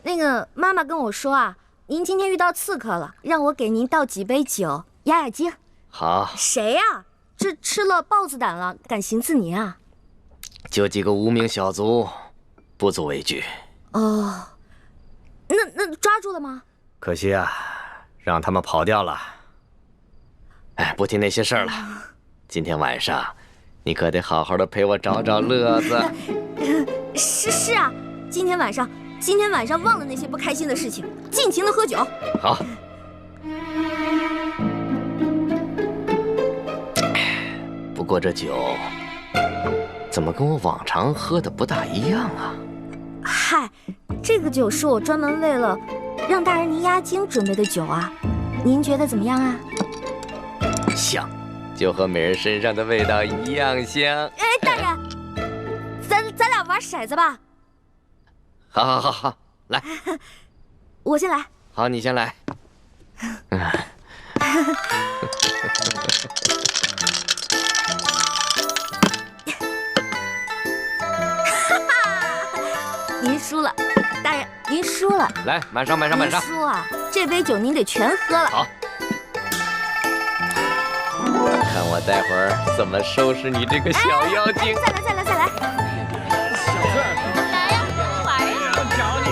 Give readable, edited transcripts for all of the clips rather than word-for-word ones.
那个妈妈跟我说啊，您今天遇到刺客了，让我给您倒几杯酒压压惊。好。谁呀？这吃了豹子胆了，敢行刺您啊？就几个无名小卒，不足为惧。哦，那抓住了吗？可惜啊，让他们跑掉了。哎，不提那些事儿了。今天晚上，你可得好好的陪我找找乐子。是啊，今天晚上忘了那些不开心的事情，尽情的喝酒。好。不过这酒怎么跟我往常喝的不大一样啊？嗨，这个酒是我专门为了让大人您压惊准备的酒啊，您觉得怎么样啊？香，就和美人身上的味道一样香。哎，大人，咱俩玩骰子吧。好，来，我先来。好，你先来。您输了，大人，您输了。来，满上。您输啊，这杯酒您得全喝了。好，看我待会儿怎么收拾你这个小妖精。再来。小翠儿，来呀，来呀！找你。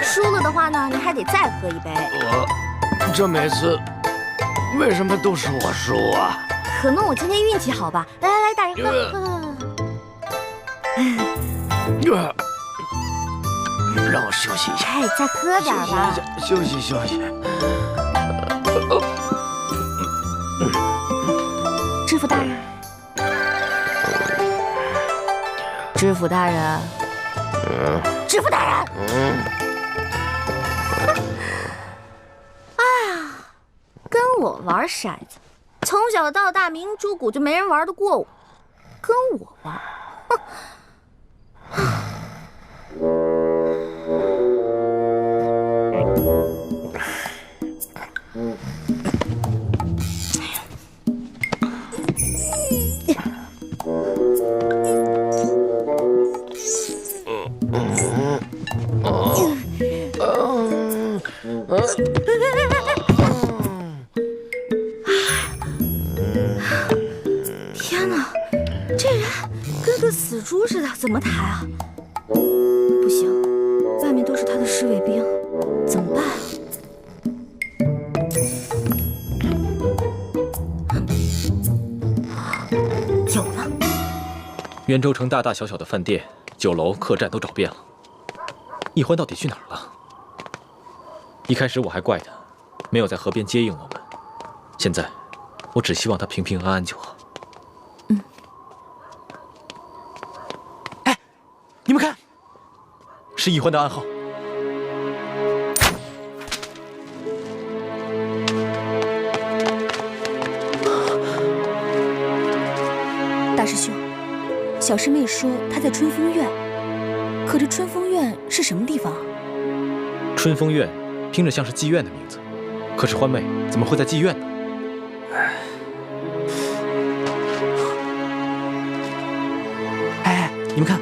输了的话呢，你还得再喝一杯。这每次为什么都是我输啊？可能我今天运气好吧。来，大人喝。让我休息一下。哎，再喝点吧。休息。知府大人，知府大人，知府大人。哎呀，跟我玩骰子，从小到大明珠谷就没人玩得过我，跟我玩，哼。天哪，这人跟个死猪似的，怎么抬啊？不行，外面都是他的侍卫兵，怎么办？有了！袁州城大大小小的饭店、酒楼、客栈都找遍了，易欢到底去哪儿了？一开始我还怪他，没有在河边接应我们。现在，我只希望他平平安安就好。哎，你们看，是易欢的暗号。大师兄，小师妹说她在春风院，可这春风院是什么地方啊？春风院听着像是妓院的名字，可是欢妹怎么会在妓院呢？哎，你们看，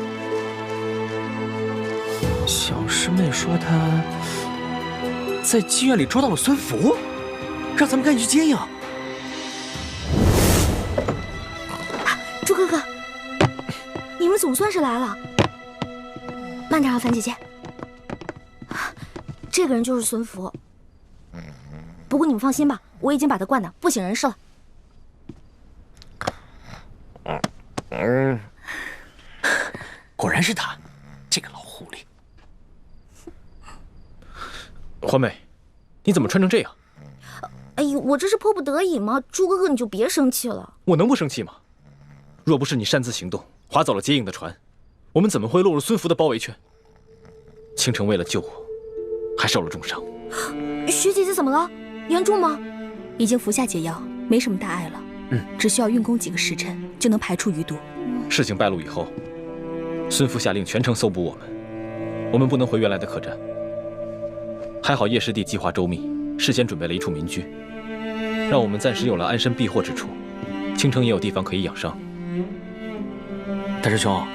小师妹说她在妓院里捉到了孙福，让咱们赶紧去接应。朱哥哥，你们总算是来了。慢点啊，樊姐姐。这个人就是孙福。不过你们放心吧，我已经把他灌得不省人事了。果然是他，这个老狐狸。欢妹，你怎么穿成这样？哎呦，我这是迫不得已嘛。朱哥哥，你就别生气了。我能不生气吗？若不是你擅自行动，划走了接应的船，我们怎么会落入孙福的包围圈？倾城为了救我，还受了重伤。徐姐姐怎么了？严重吗？已经服下解药，没什么大碍了。只需要运功几个时辰，就能排出余毒。事情败露以后，孙福下令全城搜捕我们不能回原来的客栈。还好叶师弟计划周密，事先准备了一处民居，让我们暂时有了安身避祸之处。倾城也有地方可以养伤。大师兄，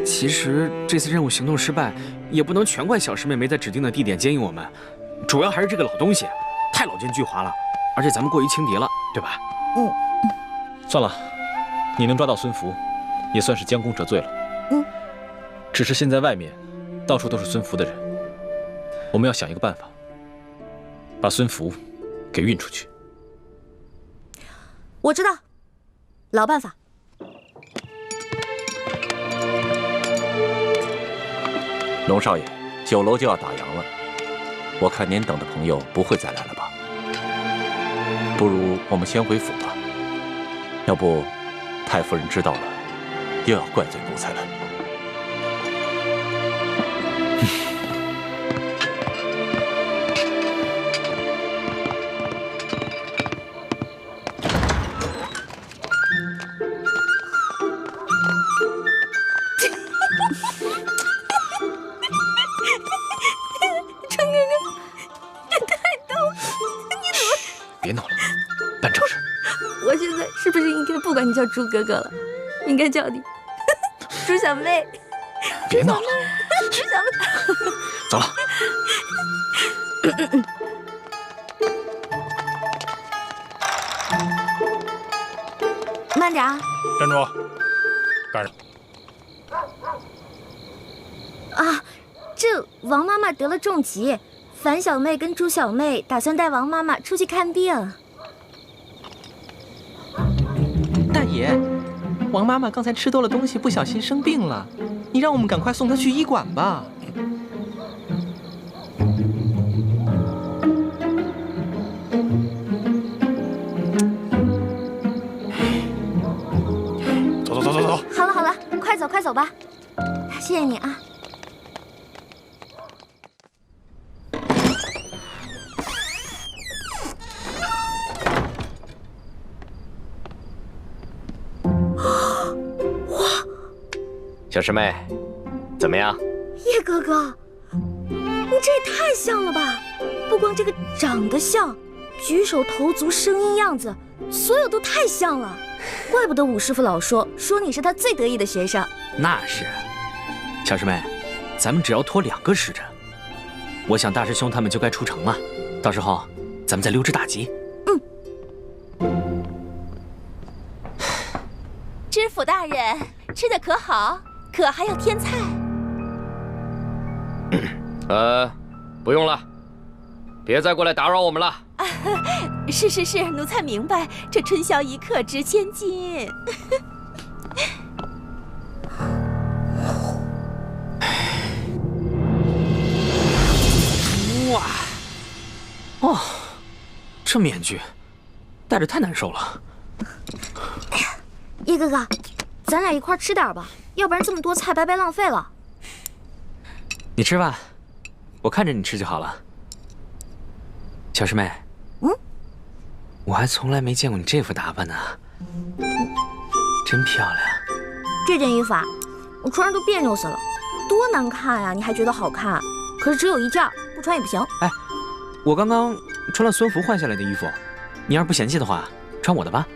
其实这次任务行动失败，也不能全怪小师妹没在指定的地点接应我们，主要还是这个老东西太老奸巨猾了，而且咱们过于轻敌了，对吧？算了，你能抓到孙福，也算是将功折罪了。只是现在外面到处都是孙福的人，我们要想一个办法，把孙福给运出去。我知道，老办法。龙少爷，酒楼就要打烊了，我看您等的朋友不会再来了吧？不如我们先回府吧，要不太夫人知道了，又要怪罪奴才了。别闹了，办正事。我现在是不是应该不管你叫猪哥哥了，应该叫你猪小妹？别闹了，猪小妹，走了。慢点啊！站住！干什啊，这王妈妈得了重疾，樊小妹跟朱小妹打算带王妈妈出去看病。大爷，王妈妈刚才吃多了东西，不小心生病了，你让我们赶快送她去医馆吧。走走走走走。好了好了，快走快走吧，谢谢你啊。小师妹，怎么样？叶哥哥，你这也太像了吧！不光这个长得像，举手投足、声音、样子，所有都太像了。怪不得武师傅老说你是他最得意的学生。那是，小师妹，咱们只要拖2个时辰，我想大师兄他们就该出城了。到时候咱们再溜之大吉。知府大人，吃的可好？可还要添菜？不用了，别再过来打扰我们了。是是是，奴才明白，这春宵一刻值千金。哇，哦，这面具戴着太难受了。叶哥哥，咱俩一块吃点吧，要不然这么多菜白白浪费了。你吃吧，我看着你吃就好了。小师妹，我还从来没见过你这副打扮呢，真漂亮。这件衣服啊，我穿上都别扭死了，多难看呀！你还觉得好看？可是只有一件，不穿也不行。哎，我刚刚穿了孙福换下来的衣服，你要是不嫌弃的话，穿我的吧。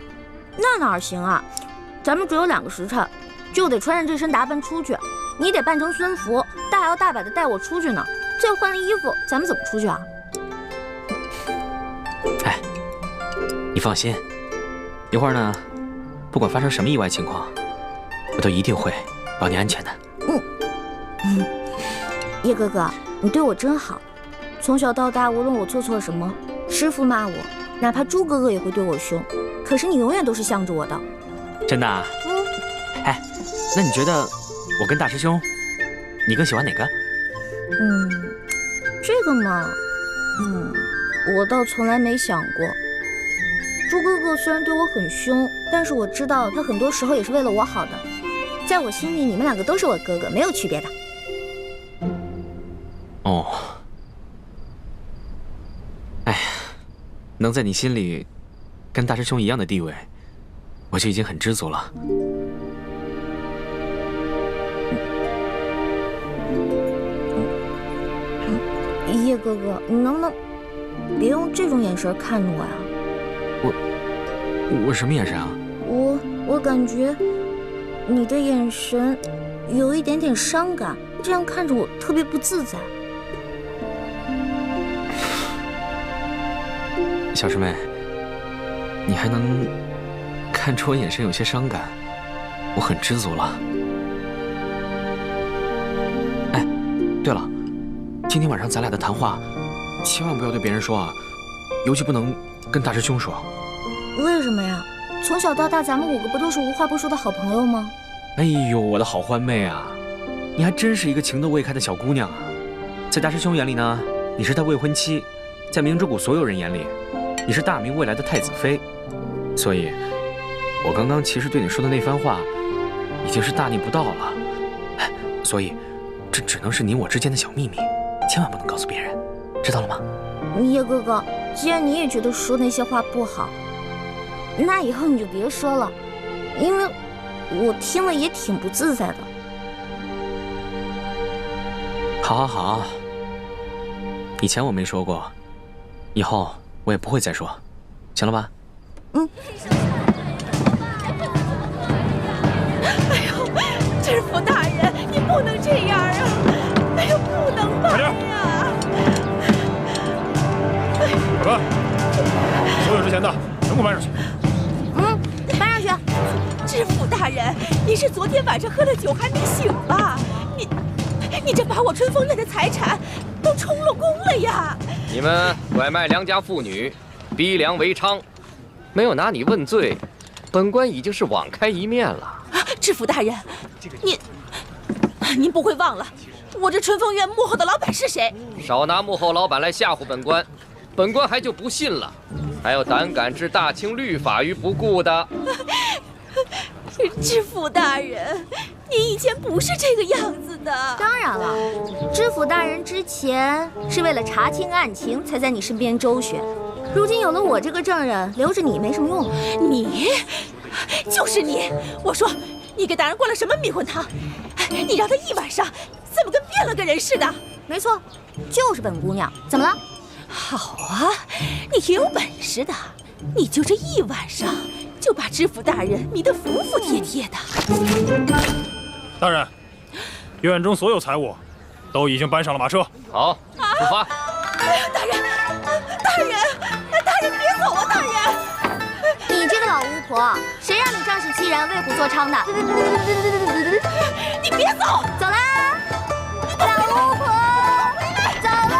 那哪行啊？咱们只有2个时辰，就得穿上这身打扮出去。你得扮成孙福，大摇大摆的带我出去呢。再换了衣服，咱们怎么出去啊？哎，你放心，一会儿呢，不管发生什么意外情况，我都一定会保你安全的。叶哥哥，你对我真好。从小到大，无论我做错什么，师傅骂我，哪怕猪哥哥也会对我凶，可是你永远都是向着我的。真的啊？哎，那你觉得我跟大师兄，你更喜欢哪个？这个嘛，我倒从来没想过。猪哥哥虽然对我很凶，但是我知道他很多时候也是为了我好的。在我心里，你们2个都是我哥哥，没有区别的。哦，哎呀，能在你心里跟大师兄一样的地位，我就已经很知足了。叶哥哥，你能不能别用这种眼神看着我呀？我什么眼神啊？我感觉你的眼神有一点点伤感，这样看着我特别不自在。小师妹，你还能看出我眼神有些伤感，我很知足了。哎，对了，今天晚上咱俩的谈话，千万不要对别人说啊，尤其不能跟大师兄说。为什么呀？从小到大，咱们5个不都是无话不说的好朋友吗？哎呦，我的好欢妹啊，你还真是一个情窦未开的小姑娘啊！在大师兄眼里呢，你是他未婚妻；在明之谷所有人眼里，你是大明未来的太子妃。所以，我刚刚其实对你说的那番话，已经是大逆不道了。哎，所以，这只能是你我之间的小秘密，千万不能告诉别人，知道了吗？叶哥哥，既然你也觉得说那些话不好，那以后你就别说了，因为我听了也挺不自在的。好好好，以前我没说过，以后我也不会再说，行了吧？嗯。哎呦，知府大人，你不能这样啊！哎呦，不能办呀！好了，所有值钱的全部搬上去。搬上去。知府大人，您是昨天晚上喝了酒还没醒吧？你这把我春风院的财产都充了公了呀！你们拐卖良家妇女，逼良为娼，没有拿你问罪，本官已经是网开一面了。知府大人，您不会忘了我这春风院幕后的老板是谁？少拿幕后老板来吓唬本官，本官还就不信了，还有胆敢置大清律法于不顾的。知府大人，您以前不是这个样子的。当然了，知府大人之前是为了查清案情才在你身边周旋，如今有了我这个证人，留着你没什么用。就是你！我说，你给大人灌了什么迷魂汤？你让他一晚上怎么跟变了个人似的？没错，就是本姑娘。怎么了？好啊，你挺有本事的，你就这一晚上就把知府大人迷得服服帖帖的。大人，院中所有财物都已经搬上了马车。好，出发。大人，别走啊！大人，你这个老巫婆，谁让你仗势欺人、为虎作伥的？你别走！走啦，老巫婆，走喽！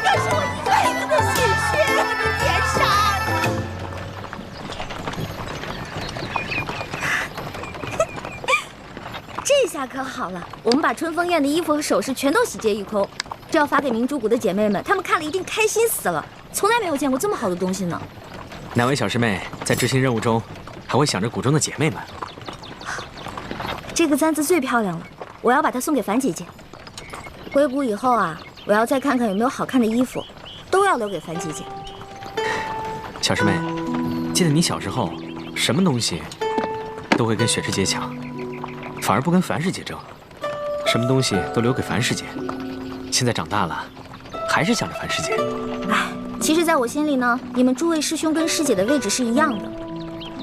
这是我一辈子的心血，我的天杀！这下可好了，我们把春风院的衣服和首饰全都洗劫一空，这要发给明珠谷的姐妹们，她们看了一定开心死了，从来没有见过这么好的东西呢。哪位小师妹在执行任务中，还会想着谷中的姐妹们？这个簪子最漂亮了，我要把它送给樊姐姐。回谷以后啊，我要再看看有没有好看的衣服，都要留给樊姐姐。小师妹，记得你小时候，什么东西都会跟雪师姐抢，反而不跟樊师姐争，什么东西都留给樊师姐。现在长大了，还是想着樊师姐。哎，其实在我心里呢，你们诸位师兄跟师姐的位置是一样的，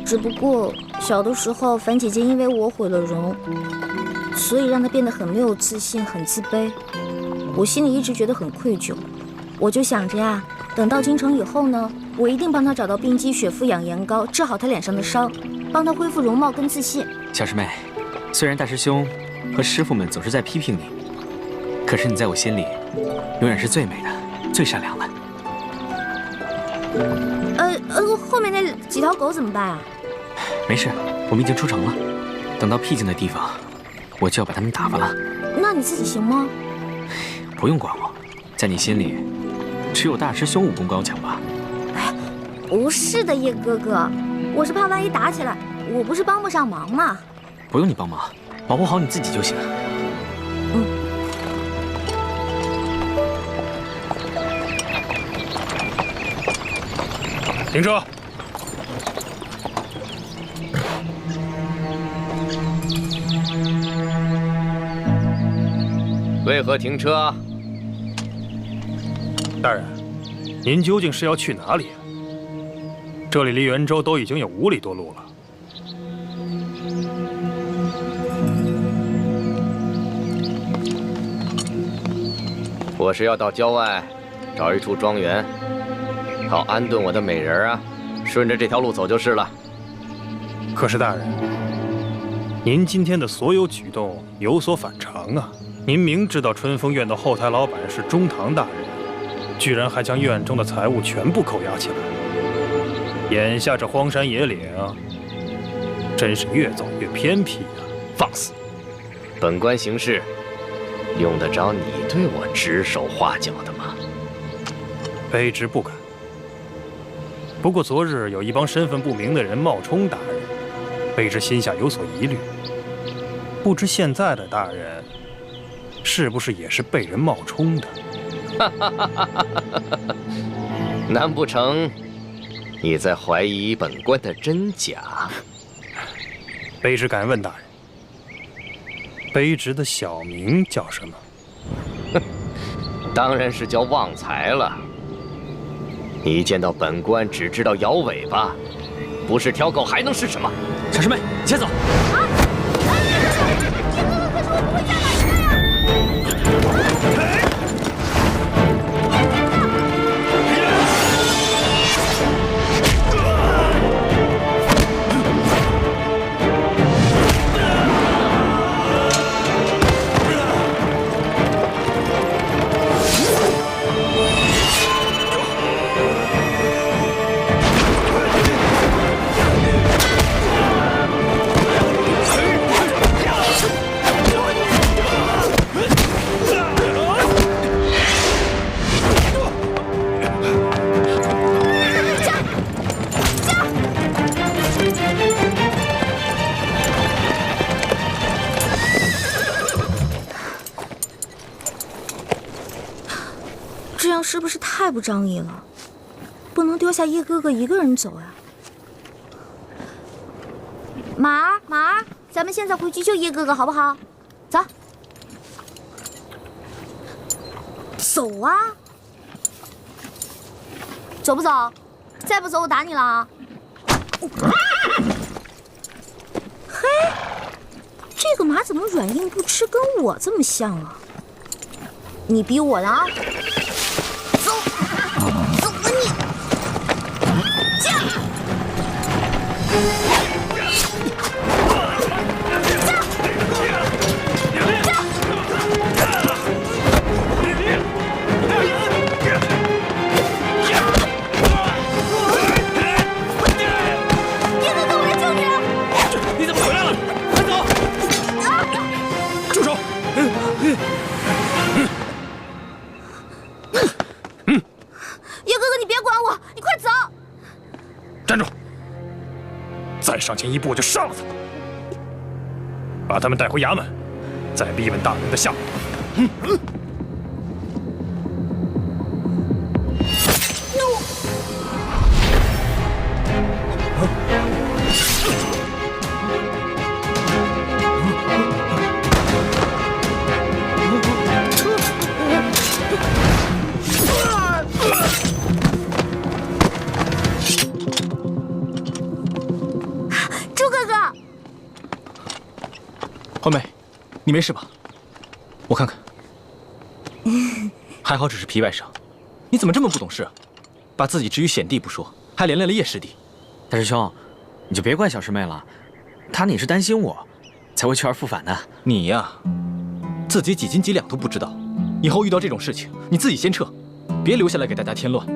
只不过小的时候樊姐姐因为我毁了容，所以让她变得很没有自信，很自卑。我心里一直觉得很愧疚，我就想着呀，等到京城以后呢，我一定帮她找到冰肌雪肤养颜膏，治好她脸上的伤，帮她恢复容貌跟自信。小师妹，虽然大师兄和师傅们总是在批评你，可是你在我心里永远是最美的、最善良的。后面那几条狗怎么办啊？没事，我们已经出城了，等到僻静的地方，我就要把它们打发了。那你自己行吗？不用管我，在你心里，只有大师兄武功高强吧？哎，不是的，叶哥哥，我是怕万一打起来，我不是帮不上忙吗？不用你帮忙，保护好你自己就行。停车！为何停车？大人，您究竟是要去哪里？这里离袁州都已经有5里多路了。我是要到郊外找一处庄园，好安顿我的美人啊，顺着这条路走就是了。可是大人，您今天的所有举动有所反常啊！您明知道春风院的后台老板是中堂大人，居然还将院中的财物全部扣押起来。眼下这荒山野岭，真是越走越偏僻啊！放肆！本官行事，用得着你对我指手画脚的吗？卑职不敢。不过昨日有一帮身份不明的人冒充大人，卑职心下有所疑虑。不知现在的大人，是不是也是被人冒充的？难不成你在怀疑本官的真假？卑职敢问大人，卑职的小名叫什么？当然是叫旺财了。你一见到本官只知道摇尾巴，不是条狗还能是什么？小师妹，你先走。这样是不是太不仗义了？不能丢下叶哥哥一个人走呀！马儿，咱们现在回去救叶哥哥好不好？走，走啊！走不走？再不走我打你了啊！嘿，这个马怎么软硬不吃，跟我这么像啊？你逼我了啊！走吧你！驾！叶哥哥，我来救你了！你怎么回来了？快走！住手！叶哥哥，你别管我，你快走！站住！再上前一步，我就杀了他！把他们带回衙门，再逼问大人的下落。猪哥哥，欢梅，你没事吧？我看看，还好只是皮外伤。你怎么这么不懂事啊？把自己置于险地不说，还连累了叶师弟。大师兄，你就别怪小师妹了，她也是担心我，才会去而复返的。你呀，自己几斤几两都不知道，以后遇到这种事情，你自己先撤，别留下来给大家添乱，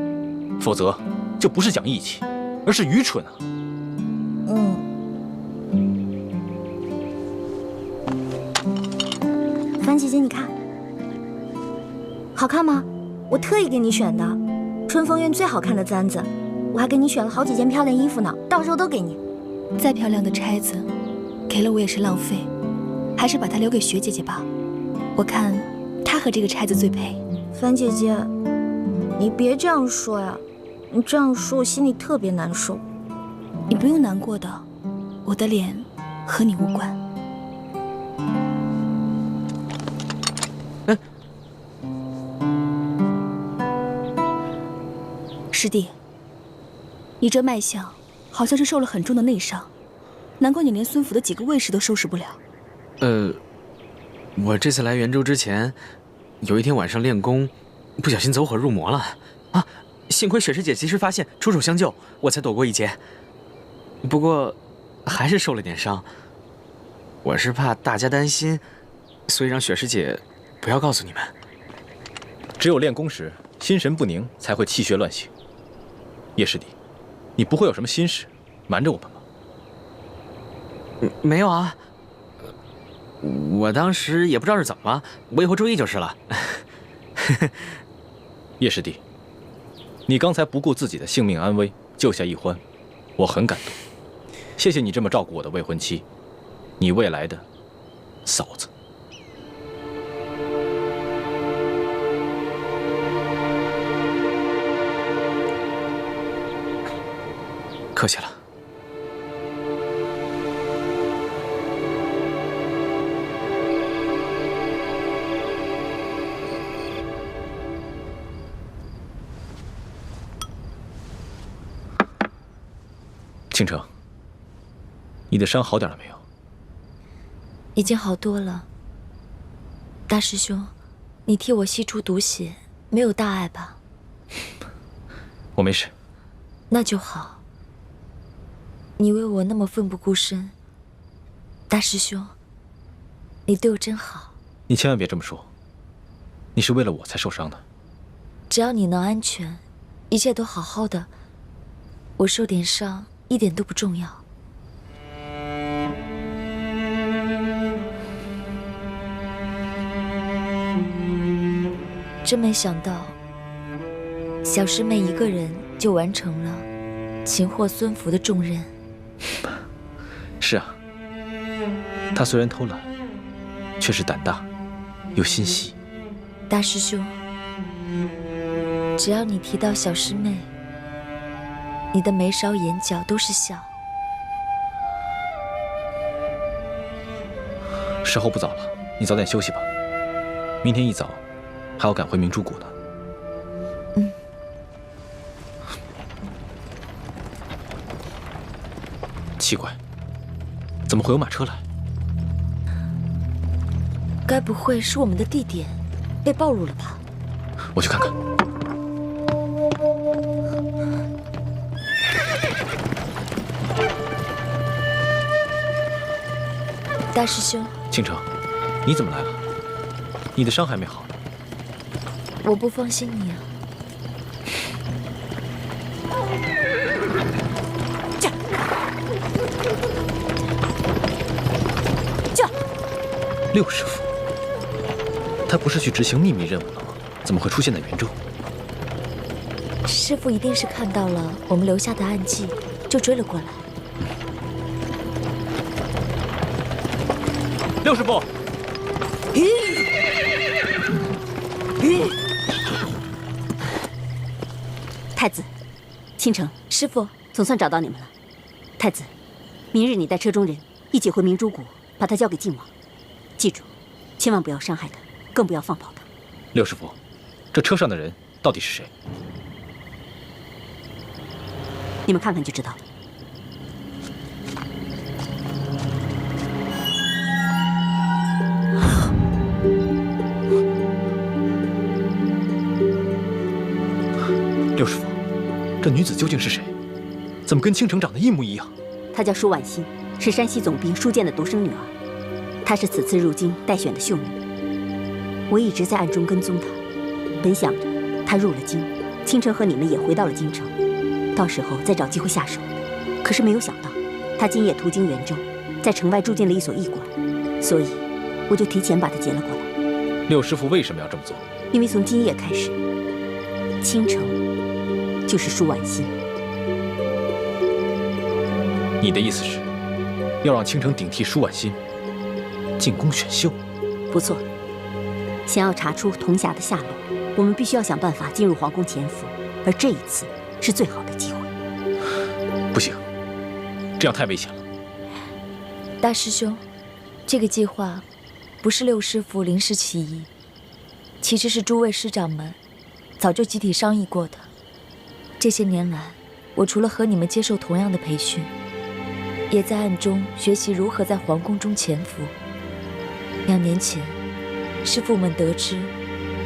否则就不是讲义气，而是愚蠢啊！樊姐姐，你看，好看吗？我特意给你选的，春风院最好看的簪子，我还给你选了好几件漂亮衣服呢，到时候都给你。再漂亮的钗子，给了我也是浪费，还是把它留给学姐姐吧。我看她和这个钗子最配。樊姐姐，你别这样说呀，你这样说我心里特别难受。你不用难过的，我的脸和你无关。师弟，你这脉象好像是受了很重的内伤，难怪你连孙府的几个卫士都收拾不了。我这次来元州之前，有一天晚上练功，不小心走火入魔了啊！幸亏雪师姐及时发现，出手相救，我才躲过一劫。不过，还是受了点伤。我是怕大家担心，所以让雪师姐不要告诉你们。只有练功时心神不宁，才会气血乱行。叶师弟，你不会有什么心事，瞒着我们吗？没有啊，我当时也不知道是怎么了，我以后注意就是了。叶师弟，你刚才不顾自己的性命安危救下易欢，我很感动。谢谢你这么照顾我的未婚妻，你未来的嫂子。客气了。倾城，你的伤好点了没有？已经好多了。大师兄，你替我吸出毒血，没有大碍吧？我没事。那就好。你为我那么奋不顾身，大师兄，你对我真好。你千万别这么说，你是为了我才受伤的。只要你能安全，一切都好好的，我受点伤一点都不重要。真没想到，小师妹一个人就完成了擒获孙福的重任。是啊，他虽然偷懒，却是胆大又心细。大师兄，只要你提到小师妹，你的眉梢眼角都是笑。时候不早了，你早点休息吧。明天一早还要赶回明珠谷呢。嗯。奇怪，怎么会有马车来？该不会是我们的地点被暴露了吧？我去看看。大师兄，倾城，你怎么来了？你的伤还没好呢。我不放心你啊。六师傅，他不是去执行秘密任务了吗？怎么会出现在元州？师傅一定是看到了我们留下的暗记，就追了过来。六师傅，太子，倾城，师傅，总算找到你们了。太子，明日你带车中人一起回明珠谷，把他交给靖王。记住，千万不要伤害他，更不要放跑他。六师傅，这车上的人到底是谁？你们看看就知道了。六师傅，这女子究竟是谁？怎么跟倾城长得一模一样？她叫舒婉欣，是山西总兵舒建的独生女儿。她是此次入京待选的秀女。我一直在暗中跟踪她，本想着她入了京，倾城和你们也回到了京城，到时候再找机会下手。可是没有想到，她今夜途经元州，在城外住进了一所驿馆，所以我就提前把她劫了过来。六师傅为什么要这么做？因为从今夜开始，倾城就是舒婉欣。你的意思是，要让倾城顶替舒婉欣进宫选秀？不错。想要查出童霞的下落，我们必须要想办法进入皇宫潜伏，而这一次是最好的机会。不行，这样太危险了。大师兄，这个计划不是六师傅临时起意，其实是诸位师长们早就集体商议过的。这些年来，我除了和你们接受同样的培训，也在暗中学习如何在皇宫中潜伏。2年前，师父们得知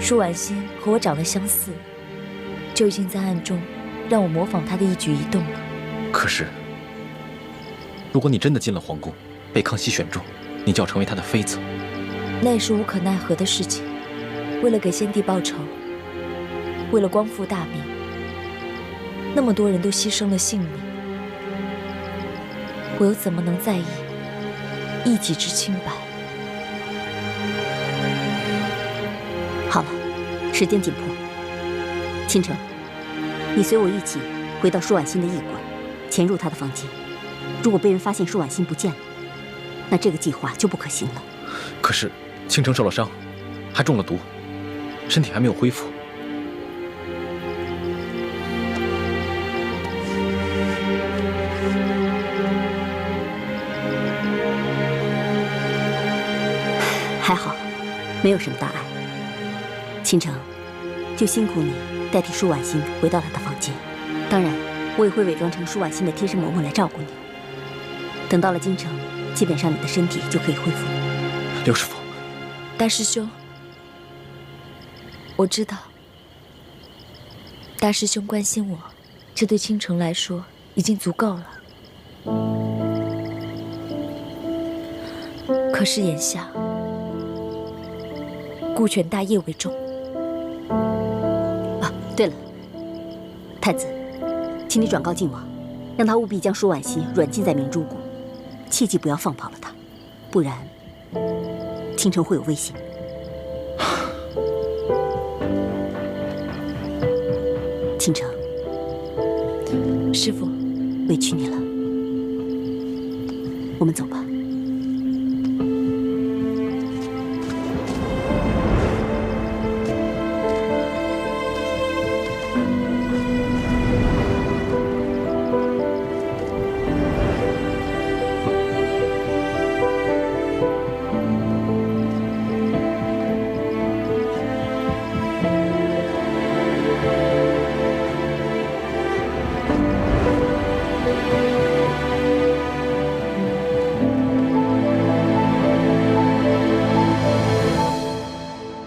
舒婉心和我长得相似，就已经在暗中让我模仿她的一举一动了。可是，如果你真的进了皇宫，被康熙选中，你就要成为他的妃子。那也是无可奈何的事情。为了给先帝报仇，为了光复大明，那么多人都牺牲了性命，我又怎么能在意一己之清白？好了，时间紧迫。倾城，你随我一起回到舒婉心的驿馆，潜入她的房间。如果被人发现舒婉心不见了，那这个计划就不可行了。可是，倾城受了伤，还中了毒，身体还没有恢复。还好，没有什么大碍。倾城，就辛苦你代替舒婉心回到她的房间。当然，我也会伪装成舒婉心的贴身嬷嬷来照顾你。等到了京城，基本上你的身体就可以恢复了。刘师傅，大师兄，我知道，大师兄关心我，这对倾城来说已经足够了。可是眼下，顾全大业为重。啊，对了，太子，请你转告靖王，让他务必将舒婉心软禁在明珠谷，切记不要放跑了他，不然倾城会有危险。倾城，师父，委屈你了，我们走吧。